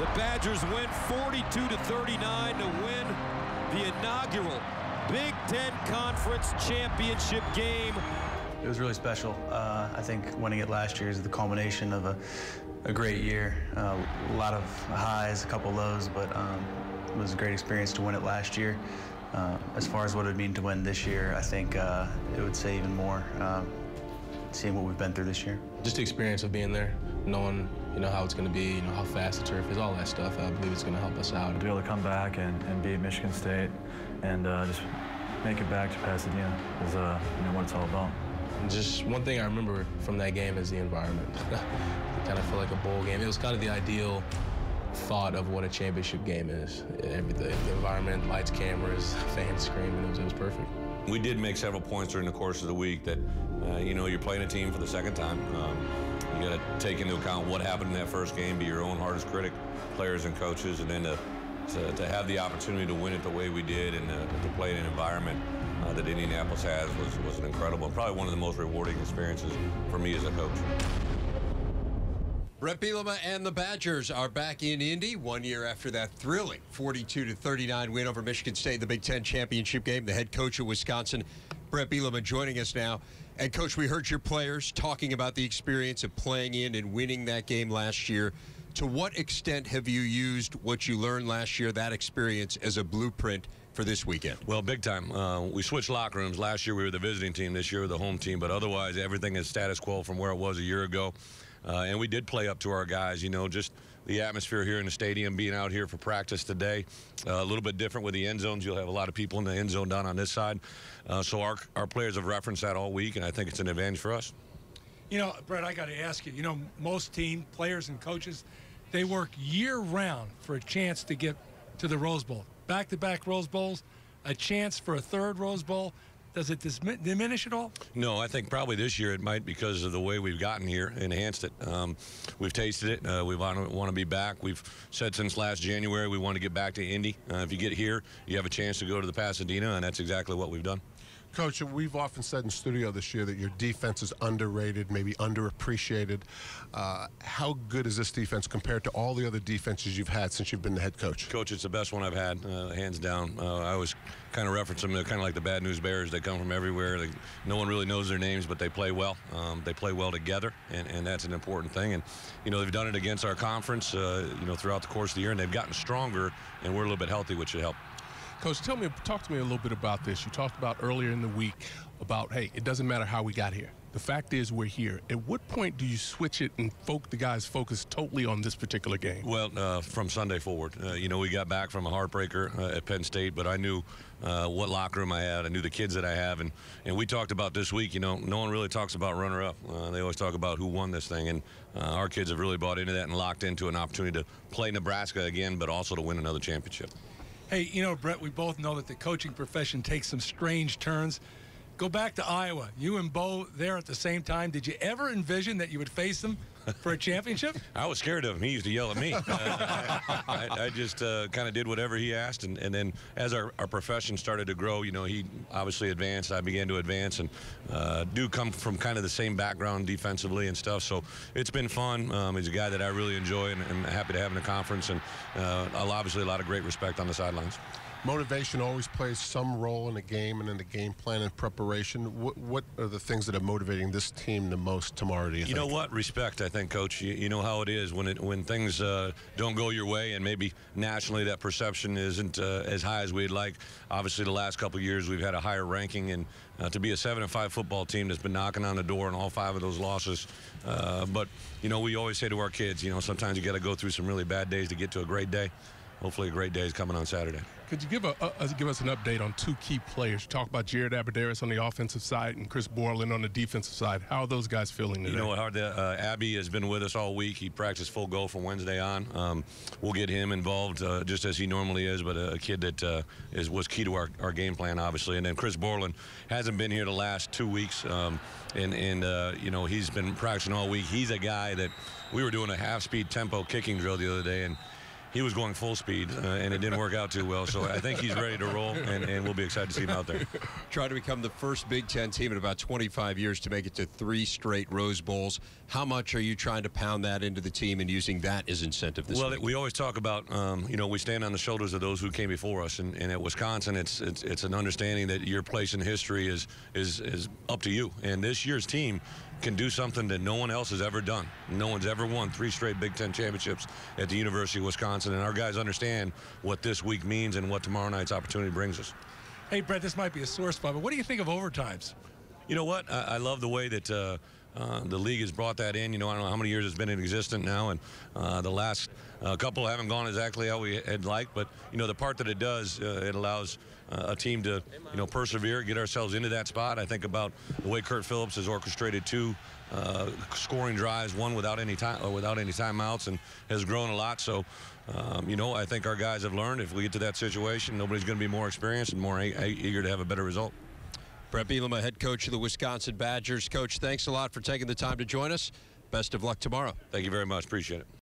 The Badgers win 42-39 to win the inaugural Big Ten Conference Championship game. It was really special. I think winning it last year is the culmination of a great year. A lot of highs, a couple lows, but it was a great experience to win it last year. As far as what it would mean to win this year, I think it would say even more, seeing what we've been through this year. Just the experience of being there, knowing how it's going to be, how fast the turf is, all that stuff. I believe it's going to help us out. To be able to come back and beat Michigan State and just make it back to Pasadena is what it's all about. And just one thing I remember from that game is the environment. It kind of felt like a bowl game. It was kind of the ideal thought of what a championship game is. Everything, the environment, lights, cameras, fans screaming, it was perfect. We did make several points during the course of the week that, you're playing a team for the second time. You got to take into account what happened in that first game, be your own hardest critic, players and coaches, and then to have the opportunity to win it the way we did and to play in an environment that Indianapolis has was an incredible, probably one of the most rewarding experiences for me as a coach. Bret Bielema and the Badgers are back in Indy 1 year after that thrilling 42-39 win over Michigan State in the Big Ten championship game. The head coach of Wisconsin, Bret Bielema, joining us now. And, Coach, we heard your players talking about the experience of playing in and winning that game last year. To what extent have you used what you learned last year, that experience, as a blueprint for this weekend? Well, big time. We switched locker rooms. Last year we were the visiting team. This year we're the home team. But otherwise, everything is status quo from where it was a year ago. And we did play up to our guys, just the atmosphere here in the stadium, being out here for practice today. A little bit different with the end zones. You'll have a lot of people in the end zone down on this side. So our players have referenced that all week, and I think it's an advantage for us. Bret, I got to ask you, most team players and coaches, they work year-round for a chance to get to the Rose Bowl. Back-to-back Rose Bowls, a chance for a third Rose Bowl. Does it diminish at all? No, I think probably this year it might, because of the way we've gotten here, enhanced it. We've tasted it. We want to be back. We've said since last January we want to get back to Indy. If you get here, you have a chance to go to the Pasadena, and that's exactly what we've done. Coach, we've often said in studio this year that your defense is underrated, maybe underappreciated. How good is this defense compared to all the other defenses you've had since you've been the head coach? Coach, it's the best one I've had, hands down. I always kind of reference them. They're kind of like the Bad News Bears. They come from everywhere. No one really knows their names, but they play well. They play well together, and that's an important thing. And, they've done it against our conference, throughout the course of the year, and they've gotten stronger, and we're a little bit healthy, which should help. Coach, talk to me a little bit about this. You talked about earlier in the week about, hey, it doesn't matter how we got here. The fact is we're here. At what point do you switch it and the guys focus totally on this particular game? Well, from Sunday forward. We got back from a heartbreaker at Penn State, but I knew what locker room I had. I knew the kids that I have. And we talked about this week, no one really talks about runner-up. They always talk about who won this thing. And our kids have really bought into that and locked into an opportunity to play Nebraska again, but also to win another championship. Hey, Bret, we both know that the coaching profession takes some strange turns. Go back to Iowa. You and Bo there at the same time. Did you ever envision that you would face him for a championship? I was scared of him. He used to yell at me. I just kind of did whatever he asked. And then as our profession started to grow, he obviously advanced. I began to advance and do come from kind of the same background defensively and stuff. So it's been fun. He's a guy that I really enjoy and I'm happy to have in the conference. And obviously a lot of great respect on the sidelines. Motivation always plays some role in a game and in the game plan and preparation. What are the things that are motivating this team the most tomorrow, do you think? You know what? Respect, I think, Coach. You know how it is when things don't go your way, and maybe nationally that perception isn't as high as we'd like. Obviously, the last couple of years we've had a higher ranking, and to be a 7-5 football team that's been knocking on the door in all 5 of those losses. But, we always say to our kids, sometimes you got to go through some really bad days to get to a great day. Hopefully a great day is coming on Saturday. Could you give us an update on 2 key players? You talked about Jared Abbrederis on the offensive side and Chris Borland on the defensive side. How are those guys feeling today? Abby has been with us all week. He practiced full go from Wednesday on. We'll get him involved just as he normally is, but a kid that was key to our game plan, obviously. And then Chris Borland hasn't been here the last 2 weeks, and he's been practicing all week. He's a guy that we were doing a half-speed tempo kicking drill the other day, and he was going full speed, and it didn't work out too well. So I think he's ready to roll, and we'll be excited to see him out there. Trying to become the first Big Ten team in about 25 years to make it to 3 straight Rose Bowls. How much are you trying to pound that into the team and using that as incentive this week? Well, we always talk about, we stand on the shoulders of those who came before us, and at Wisconsin, it's an understanding that your place in history is up to you. And this year's team can do something that no one else has ever done. No one's ever won 3 straight Big Ten championships at the University of Wisconsin, and our guys understand what this week means and what tomorrow night's opportunity brings us. Hey, Bret, this might be a sore spot, but what do you think of overtimes? You know what? I love the way that the league has brought that in. I don't know how many years it's been in existence now, and the last couple haven't gone exactly how we had liked, but the part that it does, it allows a team to persevere, get ourselves into that spot. I think about the way Curt Phillips has orchestrated 2 scoring drives, one without any timeouts, and has grown a lot. So I think our guys have learned if we get to that situation, nobody's going to be more experienced and more eager to have a better result. Bret Bielema, head coach of the Wisconsin Badgers. Coach, thanks a lot for taking the time to join us. Best of luck tomorrow. Thank you very much. Appreciate it.